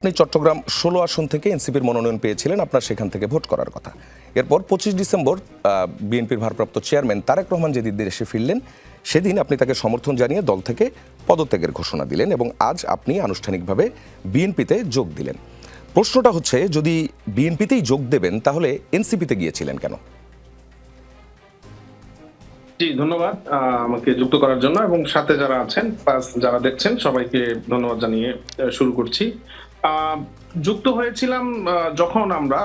আপনি চট্টগ্রাম ১৬ আসন থেকে এনসিপির মনোনয়ন পেয়েছিলেন, আপনার সেখান থেকে ভোট করার কথা। এরপর ২৫ ডিসেম্বর বিএনপির ভারপ্রাপ্ত চেয়ারম্যান তারেক রহমান যেদিন দেশে ফিরলেন, সেদিন আপনি তাকে সমর্থন জানিয়ে দল থেকে পদত্যাগের ঘোষণা দিলেন এবং আজ আপনি আনুষ্ঠানিকভাবে বিএনপিতে যোগ দিলেন। প্রশ্নটা হচ্ছে, যদি বিএনপিতেই যোগ দেবেন তাহলে এনসিপিতে গিয়েছিলেন কেন? জি, ধন্যবাদ আমাকে যুক্ত করার জন্য এবং সাথে যারা আছেন প্লাস যারা দেখছেন সবাইকে ধন্যবাদ জানিয়ে শুরু করছি। যুক্ত হয়েছিলাম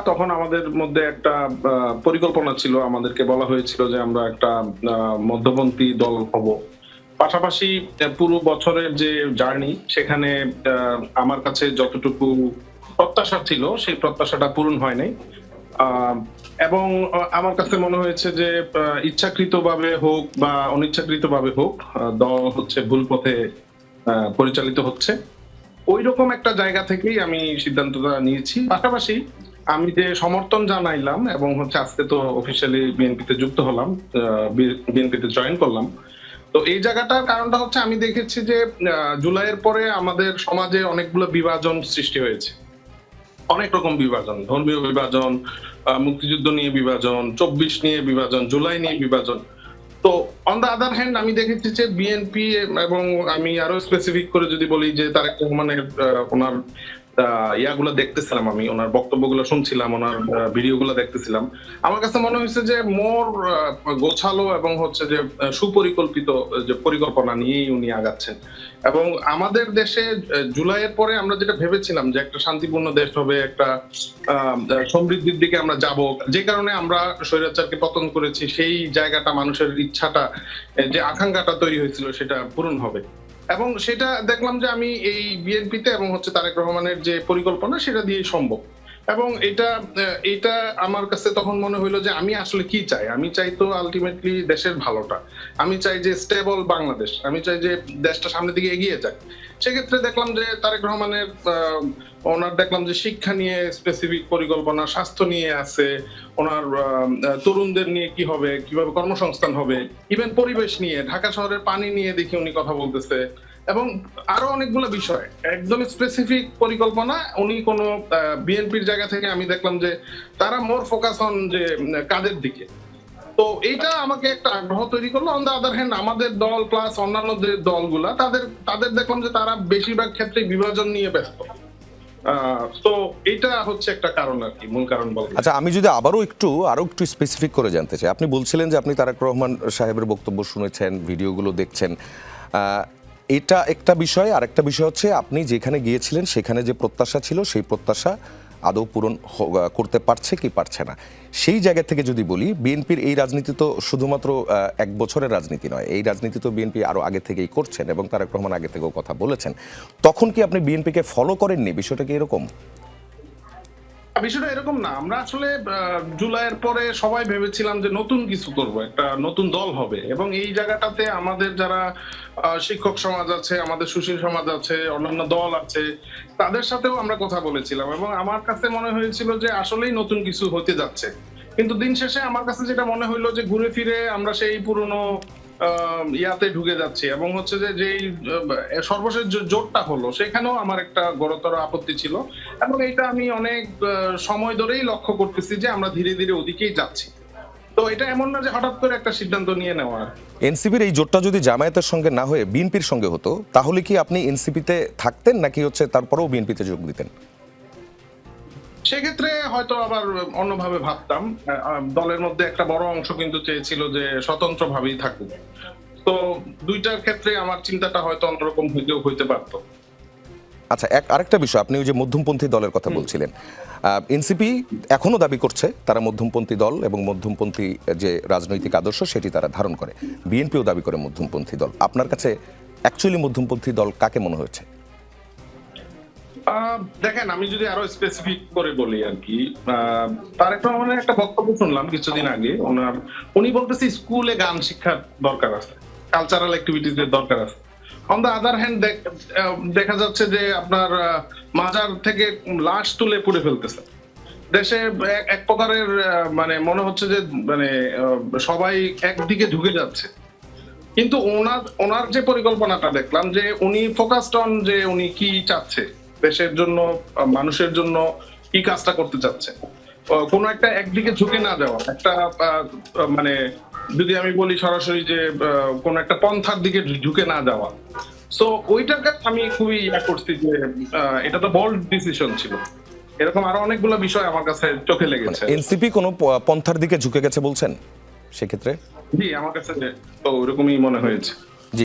তখন আমাদের মধ্যে একটা পরিকল্পনা ছিল, আমাদেরকে বলা হয়েছিল যে আমরা একটা মধ্যপন্থী দল হব। পাশাপাশি পুরো বছরের যে জার্নি সেখানে আমার কাছে যতটুকু প্রত্যাশা ছিল সেই প্রত্যাশাটা পূরণ হয় নাই। এবং আমার কাছে মনে হয়েছে যে ইচ্ছাকৃতভাবে হোক বা অনিচ্ছাকৃতভাবে হোক দল হচ্ছে ভুল পথে পরিচালিত হচ্ছে। ঐরকম একটা জায়গা থেকেই আমি সিদ্ধান্তটা নিয়েছি। পাশাপাশি আমি যে সমর্থন জানাইলাম এবং হচ্ছে আজকে তো অফিসিয়ালি বিএনপিতে যুক্ত হলাম, বিএনপিতে জয়েন করলাম। তো এই জায়গাটার কারণটা হচ্ছে আমি দেখেছি যে জুলাইয়ের পরে আমাদের সমাজে অনেকগুলো বিভাজন সৃষ্টি হয়েছে। অনেক রকম বিভাজন, ধর্মীয় বিভাজন, মুক্তিযুদ্ধ নিয়ে বিভাজন, ২৪ নিয়ে বিভাজন, জুলাই নিয়ে বিভাজন। তো অন দ্য আদার হ্যান্ড আমি দেখেছি যে বিএনপি এবং আমি আরো স্পেসিফিক করে যদি বলি যে তারেক রহমানের ওনার ইয়াগুলো দেখতেছিলাম, আমি ওনার বক্তব্যগুলো শুনছিলাম, ওনার ভিডিওগুলো দেখতেছিলাম। আমার কাছে মনে হয়েছে যে মোর গোছালো এবং হচ্ছে যে সুপরিকল্পিত যে পরিকল্পনা নিয়েই উনি আগাচ্ছেন। এবং আমাদের দেশে জুলাইয়ের পরে আমরা যেটা ভেবেছিলাম যে একটা শান্তিপূর্ণ দেশ হবে, একটা সমৃদ্ধির দিকে আমরা যাব, যে কারণে আমরা স্বৈরাচারকে পতন করেছি, সেই জায়গাটা মানুষের ইচ্ছাটা, যে আকাঙ্ক্ষাটা তৈরি হয়েছিল সেটা পূরণ হবে। এবং সেটা দেখলাম যে আমি এই বিএনপিতে এবং হচ্ছে তারেক রহমানের যে পরিকল্পনা সেটা দিয়ে সম্ভব। এবং এটা আমার কাছে তখন মনে হইলো যে আমি আসলে কি চাই। আমি চাই তো আলটিমেটলি দেশের ভালোটা। আমি চাই যে স্টেবল বাংলাদেশ। আমি চাই যে দেশটা সামনের দিকে এগিয়ে যাক। সেক্ষেত্রে দেখলাম যে তারেক রহমানের ওনার দেখলাম যে শিক্ষা নিয়ে স্পেসিফিক পরিকল্পনা, স্বাস্থ্য নিয়ে আছে, ওনার তরুণদের নিয়ে কি হবে, কিভাবে কর্মসংস্থান হবে, ইভেন পরিবেশ নিয়ে, ঢাকা শহরের পানি নিয়ে দেখি উনি কথা বলতেছে এবং আরো অনেকগুলো বিষয়, একদম স্পেসিফিক পরিকল্পনা। উনি কোন বিএনপির জায়গা থেকে আমি দেখলাম যে তারা মোর ফোকাস অন যে কাজের দিকে। তো এইটা আমাকে একটা আগ্রহ তৈরি করলো। অন দ্য আদার হ্যান্ড আমাদের দল প্লাস অন্যান্য যে দলগুলা তাদের দেখলাম যে তারা বেশিরভাগ ক্ষেত্রে বিভাজন নিয়ে ব্যস্ত। তো এটা হচ্ছে একটা কারণ আর কি, মূল কারণ বলবো। আচ্ছা, আমি যদি আরো একটু স্পেসিফিক করে জানতে চাই, আপনি বলছিলেন যে আপনি তারেক রহমান সাহেবের বক্তব্য শুনেছেন, ভিডিওগুলো দেখছেন, এটা একটা বিষয়। আর একটা বিষয় হচ্ছে, আপনি যেখানে গিয়েছিলেন সেখানে যে প্রত্যাশা ছিল সেই প্রত্যাশা আদৌ পূরণ করতে পারছে কি পারছে না। সেই জায়গা থেকে যদি বলি, বিএনপির এই রাজনীতি তো শুধুমাত্র এক বছরের রাজনীতি নয়, এই রাজনীতি তো বিএনপি আরো আগে থেকেই করছেন এবং তারেক রহমান আগে থেকেও কথা বলেছেন। তখন কি আপনি বিএনপিকে ফলো করেননি? বিষয়টা কি এরকম? বিষয়টা এরকম না। আমরা আসলে জুলাইয়ের পরে সবাই ভেবেছিলাম যে নতুন কিছু করব, একটা নতুন দল হবে এবং এই জায়গাটাতে আমাদের যারা শিক্ষক সমাজ আছে, আমাদের সুশীল সমাজ আছে, অন্যান্য দল আছে, তাদের সাথেও আমরা কথা বলেছিলাম এবং আমার কাছে মনে হয়েছিল যে আসলেই নতুন কিছু হতে যাচ্ছে। কিন্তু দিন শেষে আমার কাছে যেটা মনে হইলো যে ঘুরে ফিরে আমরা সেই পুরনো ইয়াতে ঢুকে যাচ্ছি এবং হচ্ছে যে যেই সর্বশেষ যে জোটটা হলো সেখানেও আমার একটা গুরুতর আপত্তি ছিল এবং এটা আমি অনেক সময় ধরেই লক্ষ্য করতেছি যে আমরা ধীরে ধীরে ওদিকেই যাচ্ছি। তো এটা এমন না যে হঠাৎ করে একটা সিদ্ধান্ত নিয়ে নেওয়া। এনসিপির এই জোটটা যদি জামায়াতের সঙ্গে না হয়ে বিএনপির সঙ্গে হতো, তাহলে কি আপনি এনসিপিতে থাকতেন নাকি হচ্ছে তারপরেও বিএনপিতে যোগ দিতেন? সেক্ষেত্রে হয়তো আবার অন্যভাবে ভাবতাম। দলের মধ্যে একটা বড় অংশ কিন্তু চেয়েছিল যে স্বতন্ত্র ভাবেই থাকুক। তো দুইটার ক্ষেত্রে আমার চিন্তাটা হয়তো অন্যরকম হইতে পারতো। আচ্ছা, আরেকটা বিষয়, আপনি ওই যে মধ্যমপন্থী দলের কথা বলছিলেন, এনসিপি এখনো দাবি করছে তারা মধ্যমপন্থী দল এবং মধ্যমপন্থী যে রাজনৈতিক আদর্শ সেটি তারা ধারণ করে। বিএনপিও দাবি করে মধ্যমপন্থী দল। আপনার কাছে অ্যাকচুয়ালি মধ্যমপন্থী দল কাকে মনে হয়েছে? দেখেন, আমি যদি আরো স্পেসিফিক করে বলি আর কি, তারেক রহমানের একটা বক্তব্য শুনলাম কিছুদিন আগে। উনি বলতেছে স্কুলে গান শিক্ষার দরকার আছে, কালচারাল অ্যাক্টিভিটিস এর দরকার আছে। অন দ্য আদার হ্যান্ড দেখা যাচ্ছে যে আপনার মাজার থেকে লাশ তুলে পুড়ে ফেলতেছে দেশে। এক প্রকারের মানে মনে হচ্ছে যে মানে সবাই একদিকে ঝুঁকে যাচ্ছে। কিন্তু ওনার যে পরিকল্পনাটা দেখলাম যে উনি ফোকাসড অন যে উনি কি চাচ্ছে দেশের জন্য, মানুষের জন্য কি কাজটা করতে চাচ্ছে। কোনো একটা একদিকে ঝুঁকে না যাওয়া, একটা মানে যদি আমি বলি সরাসরি যে কোনো একটা পন্থার দিকে ঝুঁকে না যাওয়া। সো ওইটাকে আমি খুবই করছি যে এটা তো বোল্ড ডিসিশন ছিল। এরকম আরো অনেকগুলো বিষয় আমার কাছে চোখে লেগেছে। এনসিপি কোনো পন্থার দিকে ঝুঁকে গেছে বলছেন সেক্ষেত্রে? জি, আমার কাছে তো ওরকমই মনে হয়েছে।